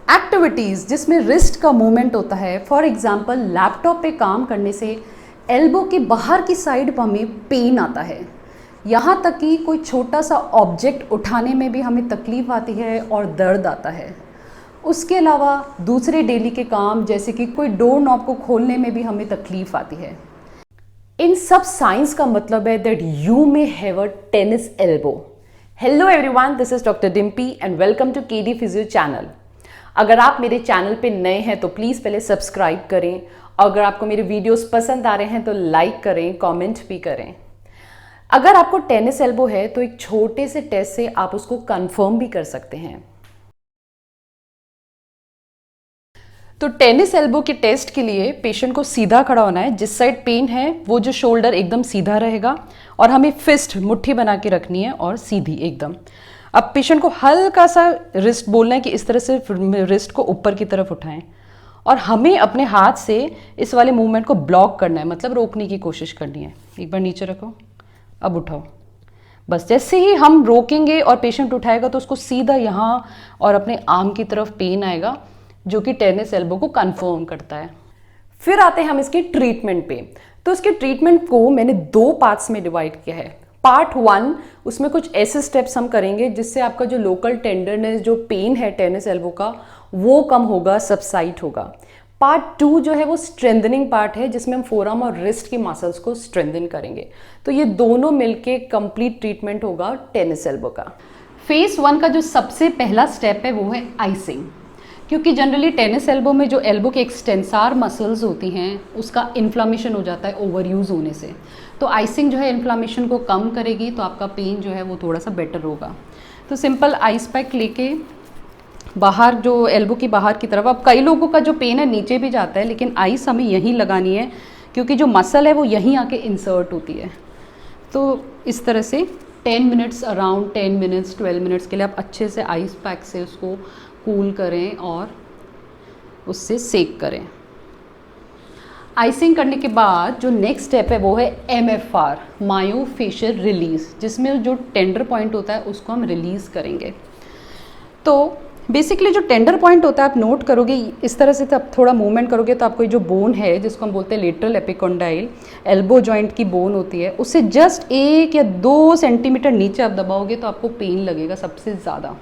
Activities जिसमें wrist का movement होता है, फॉर एग्जांपल लैपटॉप पे काम करने से एल्बो के बाहर की साइड पर हमें पेन आता है। यहाँ तक कि कोई छोटा सा ऑब्जेक्ट उठाने में भी हमें तकलीफ़ आती है और दर्द आता है। उसके अलावा दूसरे डेली के काम जैसे कि कोई डोर नॉब को खोलने में भी हमें तकलीफ़ आती है। इन सब साइंस का मतलब है that you may have a tennis elbow. Hello everyone, this is doctor Dimpi and welcome to KD physio channel. अगर आप मेरे चैनल पे नए हैं तो प्लीज़ पहले सब्सक्राइब करें। अगर आपको मेरे वीडियोस पसंद आ रहे हैं तो लाइक करें, कमेंट भी करें। अगर आपको टेनिस एल्बो है तो एक छोटे से टेस्ट से आप उसको कंफर्म भी कर सकते हैं। तो टेनिस एल्बो के टेस्ट के लिए पेशेंट को सीधा खड़ा होना है। जिस साइड पेन है वो जो शोल्डर एकदम सीधा रहेगा और हमें फिस्ट मुट्ठी बना के रखनी है और सीधी एकदम। अब पेशेंट को हल्का सा रिस्ट बोलना है कि इस तरह से रिस्ट को ऊपर की तरफ उठाएं और हमें अपने हाथ से इस वाले मूवमेंट को ब्लॉक करना है, मतलब रोकने की कोशिश करनी है। एक बार नीचे रखो, अब उठाओ। बस जैसे ही हम रोकेंगे और पेशेंट उठाएगा तो उसको सीधा यहाँ और अपने आर्म की तरफ पेन आएगा, जो कि टेनिस एल्बो को कंफर्म करता है। फिर आते हैं हम इसके ट्रीटमेंट पे। तो इसके ट्रीटमेंट को मैंने 2 पार्ट्स में डिवाइड किया है। पार्ट 1, उसमें कुछ ऐसे स्टेप्स हम करेंगे जिससे आपका जो लोकल टेंडरनेस, जो पेन है टेनिस एल्बो का, वो कम होगा, सबसाइड होगा। पार्ट 2 जो है वो स्ट्रेंथनिंग पार्ट है, जिसमें हम फोरआर्म और रिस्ट की मसल्स को स्ट्रेंथन करेंगे। तो ये दोनों मिलके कंप्लीट ट्रीटमेंट होगा टेनिस एल्बो का। फेज 1 का जो सबसे पहला स्टेप है वो है आइसिंग। क्योंकि जनरली टेनिस एल्बो में जो एल्बो के एक्सटेंसार मसल्स होती हैं उसका इन्फ्लामेशन हो जाता है ओवर यूज़ होने से। तो आइसिंग जो है इन्फ्लामेशन को कम करेगी, तो आपका पेन जो है वो थोड़ा सा बेटर होगा। तो सिंपल आइस पैक लेके बाहर, जो एल्बो की बाहर की तरफ, अब कई लोगों का जो पेन है नीचे भी जाता है, लेकिन आइस हमें यहीं लगानी है क्योंकि जो मसल है वो यहीं आके इंसर्ट होती है। तो इस तरह से 10 मिनट्स, अराउंड 10 मिनट्स 12 मिनट्स के लिए आप अच्छे से आइस पैक से उसको कूल करें और उससे सेक करें। आइसिंग करने के बाद जो नेक्स्ट स्टेप है वो है MFR, मायोफेशियल रिलीज, जिसमें जो टेंडर पॉइंट होता है उसको हम रिलीज़ करेंगे। तो बेसिकली जो टेंडर पॉइंट होता है, आप नोट करोगे इस तरह से, आप थोड़ा मूवमेंट करोगे तो आपको जो बोन है जिसको हम बोलते हैं लेटरल एपिकोंडाइल, एल्बो जॉइंट की बोन होती है, उससे जस्ट 1 या 2 सेंटीमीटर नीचे आप दबाओगे तो आपको पेन लगेगा सबसे ज़्यादा।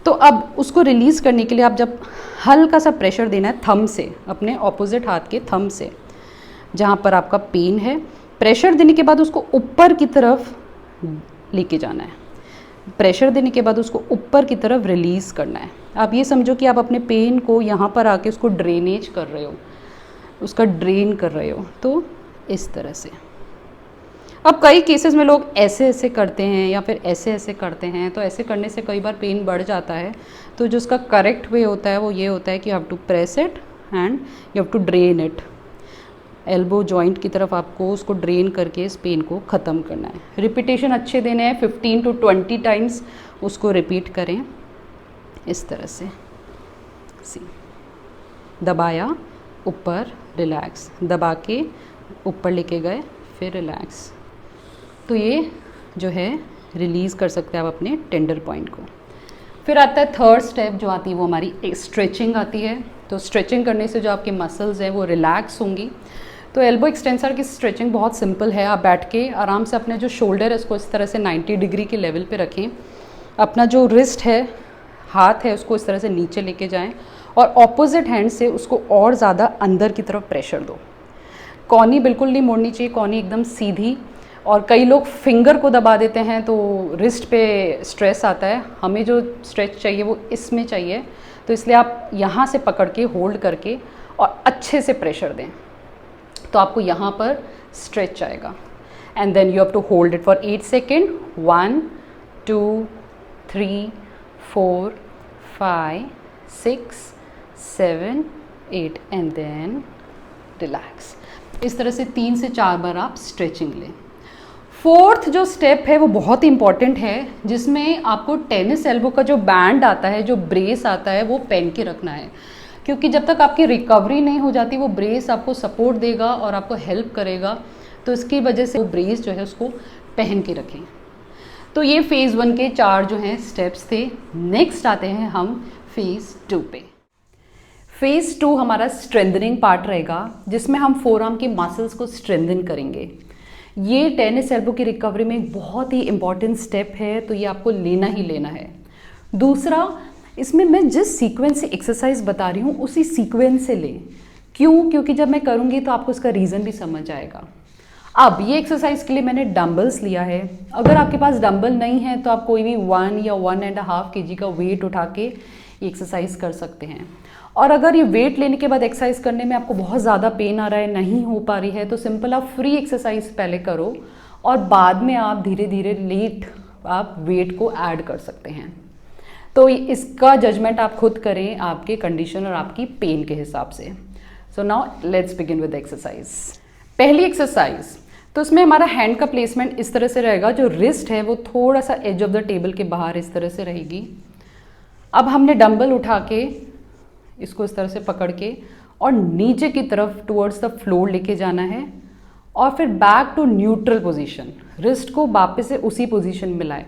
तो अब उसको रिलीज़ करने के लिए आप जब हल्का सा प्रेशर देना है थंब से, अपने ऑपोजिट हाथ के थंब से जहाँ पर आपका पेन है, प्रेशर देने के बाद उसको ऊपर की तरफ लेके जाना है। प्रेशर देने के बाद उसको ऊपर की तरफ रिलीज़ करना है। आप ये समझो कि आप अपने पेन को यहाँ पर आके उसको ड्रेनेज कर रहे हो, उसका ड्रेन कर रहे हो। तो इस तरह से। अब कई केसेस में लोग ऐसे ऐसे करते हैं या फिर ऐसे ऐसे करते हैं, तो ऐसे करने से कई बार पेन बढ़ जाता है। तो जो उसका करेक्ट वे होता है वो ये होता है कि you have to press it and you have to drain it. Elbow joint की तरफ आपको उसको ड्रेन करके इस पेन को ख़त्म करना है। रिपीटेशन अच्छे देने हैं, 15 to 20 टाइम्स उसको रिपीट करें इस तरह से। सी, दबाया, ऊपर, रिलैक्स, दबा के ऊपर लेके गए, फिर रिलैक्स। तो ये जो है रिलीज़ कर सकते हैं आप अपने टेंडर पॉइंट को। फिर आता है थर्ड स्टेप, जो आती है वो हमारी स्ट्रेचिंग आती है। तो स्ट्रेचिंग करने से जो आपके मसल्स हैं वो रिलैक्स होंगी। तो एल्बो एक्सटेंसर की स्ट्रेचिंग बहुत सिंपल है। आप बैठ के आराम से अपने जो शोल्डर है उसको इस तरह से 90 डिग्री के लेवल पे रखें। अपना जो रिस्ट है, हाथ है, उसको इस तरह से नीचे लेके जाएं और ऑपोजिट हैंड से उसको और ज़्यादा अंदर की तरफ प्रेशर दो। कॉनी बिल्कुल नहीं मोड़नी चाहिए, कॉनी एकदम सीधी। और कई लोग फिंगर को दबा देते हैं तो रिस्ट पे स्ट्रेस आता है। हमें जो स्ट्रेच चाहिए वो इसमें चाहिए, तो इसलिए आप यहाँ से पकड़ के होल्ड करके और अच्छे से प्रेशर दें तो आपको यहाँ पर स्ट्रेच आएगा। And then you have to hold it for 8 second. 1 2 3 4 5 6 7 8 and then relax. इस तरह से 3 से 4 बार आप स्ट्रेचिंग लें। फोर्थ जो स्टेप है वो बहुत ही इंपॉर्टेंट है, जिसमें आपको टेनिस एल्बो का जो बैंड आता है, जो ब्रेस आता है, वो पहन के रखना है। क्योंकि जब तक आपकी रिकवरी नहीं हो जाती वो ब्रेस आपको सपोर्ट देगा और आपको हेल्प करेगा। तो इसकी वजह से वो ब्रेस जो है उसको पहन के रखें। तो ये फेज़ 1 के 4 जो हैं स्टेप्स थे। नेक्स्ट आते हैं हम फेज 2 पे। फेज 2 हमारा स्ट्रेंथनिंग पार्ट रहेगा, जिसमें हम फोरआर्म की मसल्स को स्ट्रेंथन करेंगे। ये टेनिस एल्बो की रिकवरी में एक बहुत ही इंपॉर्टेंट स्टेप है, तो ये आपको लेना ही लेना है। दूसरा, इसमें मैं जिस सीक्वेंस से एक्सरसाइज बता रही हूँ उसी सीक्वेंस से लें। क्यों? क्योंकि जब मैं करूँगी तो आपको इसका रीज़न भी समझ आएगा। अब ये एक्सरसाइज के लिए मैंने डंबल्स लिया है। अगर आपके पास डंबल नहीं है तो आप कोई भी 1 या 1.5 kg का वेट उठा के ये एक्सरसाइज कर सकते हैं। और अगर ये वेट लेने के बाद एक्सरसाइज करने में आपको बहुत ज़्यादा पेन आ रहा है, नहीं हो पा रही है, तो सिंपल आप फ्री एक्सरसाइज पहले करो और बाद में आप धीरे धीरे लेट आप वेट को ऐड कर सकते हैं। तो इसका जजमेंट आप खुद करें आपके कंडीशन और आपकी पेन के हिसाब से। So now let's begin with exercise. पहली एक्सरसाइज, तो इसमें हमारा हैंड का प्लेसमेंट इस तरह से रहेगा, जो रिस्ट है वो थोड़ा सा एज ऑफ द टेबल के बाहर इस तरह से रहेगी। अब हमने डंबल उठा के इसको इस तरह से पकड़ के और नीचे की तरफ टुवर्ड्स द फ्लोर लेके जाना है और फिर back to neutral position. Wrist को वापस से उसी पोजीशन में लाए,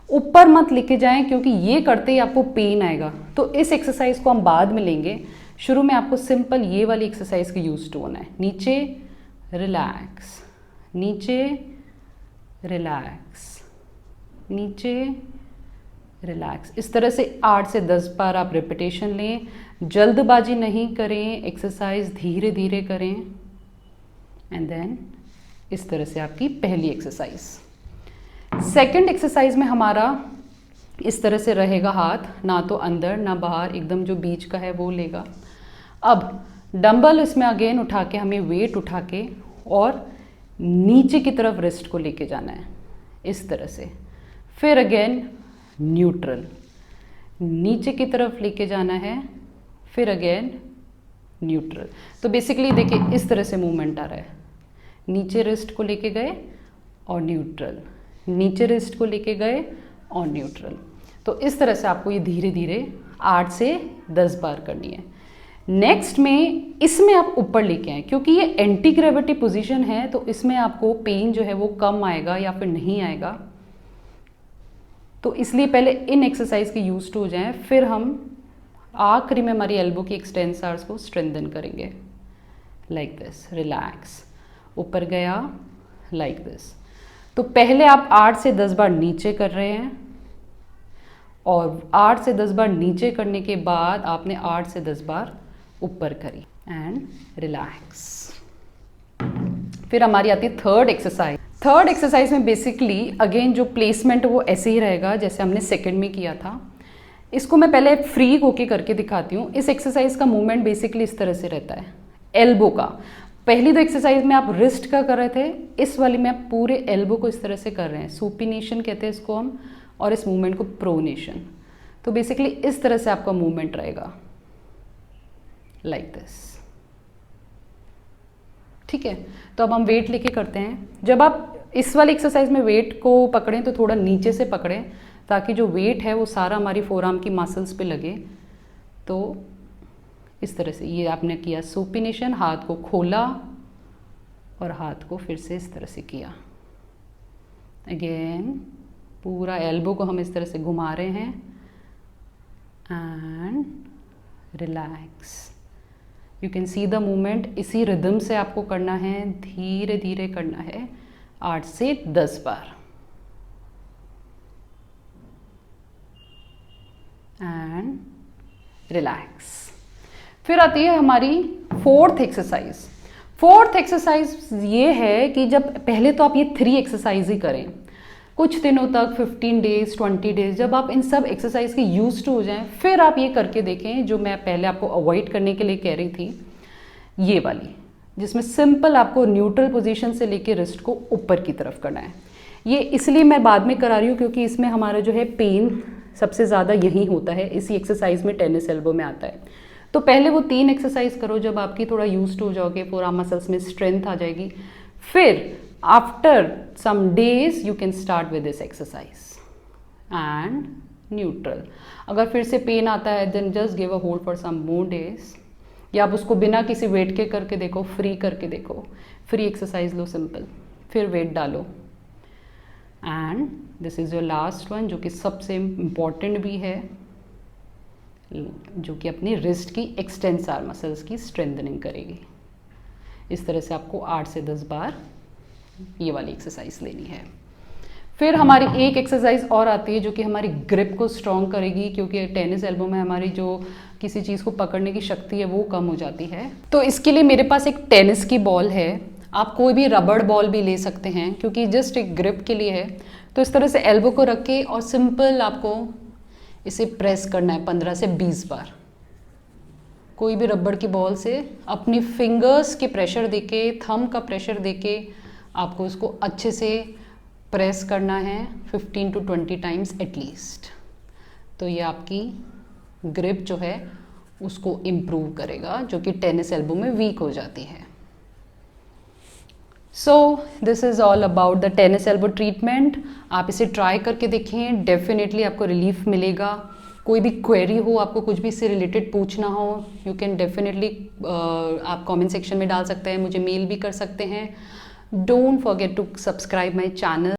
ऊपर मत लेके जाएं क्योंकि ये करते ही आपको पेन आएगा। तो इस एक्सरसाइज को हम बाद में लेंगे, शुरू में आपको सिंपल ये वाली एक्सरसाइज के यूज टू होना है। नीचे रिलैक्स, नीचे रिलैक्स, नीचे रिलैक्स। इस तरह से 8 से 10 बार आप रिपीटेशन लें। जल्दबाजी नहीं करें, एक्सरसाइज धीरे धीरे करें। एंड देन इस तरह से आपकी पहली एक्सरसाइज। सेकंड एक्सरसाइज में हमारा इस तरह से रहेगा, हाथ ना तो अंदर ना बाहर, एकदम जो बीच का है वो लेगा। अब डंबल इसमें अगेन उठा के हमें वेट उठा के और नीचे की तरफ रिस्ट को लेके जाना है इस तरह से। फिर अगेन न्यूट्रल, नीचे की तरफ लेके जाना है, फिर अगेन न्यूट्रल। तो बेसिकली देखिए इस तरह से मूवमेंट आ रहा है, नीचे रिस्ट को लेके गए और न्यूट्रल, नीचे रिस्ट को लेके गए और न्यूट्रल। तो इस तरह से आपको ये धीरे धीरे 8 से 10 बार करनी है। नेक्स्ट में इसमें आप ऊपर लेके आए, क्योंकि ये एंटी ग्रेविटी पोजीशन है, तो इसमें आपको पेन जो है वो कम आएगा या फिर नहीं आएगा। तो इसलिए पहले इन एक्सरसाइज के यूज टू हो जाएं, फिर हम आखिरी में हमारी एल्बो की एक्सटेंसर्स को स्ट्रेंथन करेंगे। लाइक दिस, रिलैक्स, ऊपर गया लाइक दिस। तो पहले आप 8 से 10 बार नीचे कर रहे हैं और 8 से 10 बार नीचे करने के बाद आपने 8 से 10 बार ऊपर करी एंड रिलैक्स। फिर हमारी आती है थर्ड एक्सरसाइज। थर्ड एक्सरसाइज में बेसिकली अगेन जो प्लेसमेंट वो ऐसे ही रहेगा जैसे हमने सेकंड में किया था। इसको मैं पहले फ्री होके करके दिखाती हूँ। इस एक्सरसाइज का मूवमेंट बेसिकली इस तरह से रहता है, एल्बो का। पहली दो एक्सरसाइज में आप रिस्ट का कर रहे थे, इस वाली में आप पूरे एल्बो को इस तरह से कर रहे हैं। सुपिनेशन कहते हैं इसको हम, और इस मूवमेंट को प्रोनेशन। तो बेसिकली इस तरह से आपका मूवमेंट रहेगा, लाइक दिस। ठीक है, तो अब हम वेट लेके करते हैं। जब आप इस वाली एक्सरसाइज में वेट को पकड़ें तो थोड़ा नीचे से पकड़ें, ताकि जो वेट है वो सारा हमारी फोरआर्म की मसल्स पे लगे। तो इस तरह से ये आपने किया सुपिनेशन, हाथ को खोला और हाथ को फिर से इस तरह से किया। अगेन पूरा एल्बो को हम इस तरह से घुमा रहे हैं and relax. You can see the movement. इसी रिदम से आपको करना है, धीरे धीरे करना है, 8 से 10 बार। And relax. फिर आती है हमारी फोर्थ एक्सरसाइज। फोर्थ एक्सरसाइज ये है कि जब पहले तो आप ये 3 एक्सरसाइज ही करें कुछ दिनों तक, 15 डेज 20 डेज। जब आप इन सब एक्सरसाइज के यूज टू हो जाएं, फिर आप ये करके देखें जो मैं पहले आपको अवॉइड करने के लिए कह रही थी, ये वाली, जिसमें सिंपल आपको न्यूट्रल पोजीशन से लेके रिस्ट को ऊपर की तरफ करना है। ये इसलिए मैं बाद में करा रही हूँ क्योंकि इसमें हमारा जो है पेन सबसे ज़्यादा यही होता है, इसी एक्सरसाइज में टेनिस एल्बो में आता है। तो पहले वो 3 एक्सरसाइज करो, जब आपकी थोड़ा यूज टू हो जाओगे, फोरआर्म मसल्स में स्ट्रेंथ आ जाएगी। फिर after some days you can start with this exercise and neutral. अगर फिर से पेन आता है then just give a hold for some more days, या आप उसको बिना किसी वेट के करके देखो, फ्री करके देखो। फ्री एक्सरसाइज लो सिंपल, फिर वेट डालो। And this is your last one, जो कि सबसे इम्पॉर्टेंट भी है, जो कि अपनी रिस्ट की एक्सटेंसर मसल्स की स्ट्रेंथनिंग करेगी। इस तरह से आपको 8 से 10 बार ये वाली एक्सरसाइज लेनी है। फिर हमारी एक एक्सरसाइज और आती है जो कि हमारी ग्रिप को स्ट्रॉन्ग करेगी, क्योंकि टेनिस एल्बो में हमारी जो किसी चीज़ को पकड़ने की शक्ति है वो कम हो जाती है। तो इसके लिए मेरे पास एक टेनिस की बॉल है, आप कोई भी रबड़ बॉल भी ले सकते हैं, क्योंकि जस्ट एक ग्रिप के लिए है। तो इस तरह से एल्बो को रख के और सिंपल आपको इसे प्रेस करना है 15 से 20 बार। कोई भी रबड़ की बॉल से अपनी फिंगर्स के प्रेशर देके, थंब का प्रेशर देके आपको उसको अच्छे से प्रेस करना है 15 to 20 टाइम्स एटलीस्ट। तो ये आपकी ग्रिप जो है उसको इम्प्रूव करेगा, जो कि टेनिस एल्बो में वीक हो जाती है। So this is all about the tennis elbow treatment. आप इसे ट्राई करके देखें, डेफिनेटली आपको रिलीफ मिलेगा। कोई भी क्वेरी हो, आपको कुछ भी इससे रिलेटेड पूछना हो, यू कैन डेफिनेटली आप कमेंट सेक्शन में डाल सकते हैं, मुझे मेल भी कर सकते हैं। Don't forget to subscribe my channel.